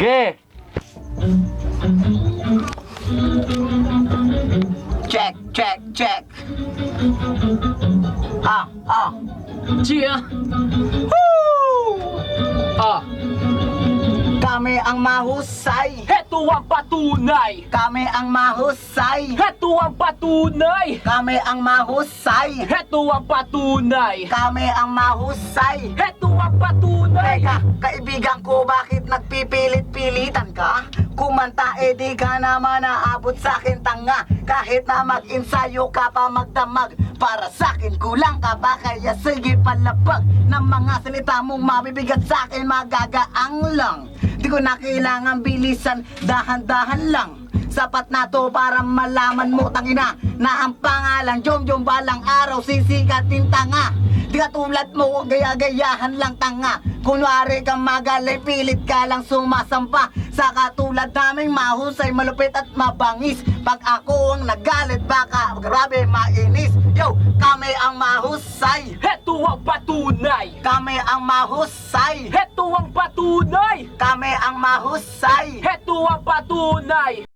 Ge! Check, check, check. Chia! Kami ang mahusay. Heto ang patunay! Kami ang mahusay. Heto ang patunay! Kami ang mahusay. Heto ang patunay! Kami ang mahusay. Heto ang patunay! Teka, kaibigan ko, bakit nagpipilit-pilitan ka? Kumanta, di ka naman naabot sa akin, tanga. Kahit na mag-ensayo ka pa magdamag, para sa akin kulang ka ba? Kaya sige palapag ng mga salita mong mabibigat sa akin, magagaang lang. Di ko na kailangan bilisan, dahan-dahan lang. Sapat na to para malaman mo, tangina, na ang pangalan Jom balang araw sisikatin, tanga. Di ka tulad mo, gaya-gayahan lang, tanga. Kunwari kang magaling, pilit ka lang sumasampa. Sa katulad naming mahusay, malupit at mabangis. Pag ako ang nagalit, baka grabe mainis. Yo, kami ang mahusay. Heto ang patunay! Kami ang mahusay. Heto ang patunay! Kami ang mahusay. Heto ang patunay!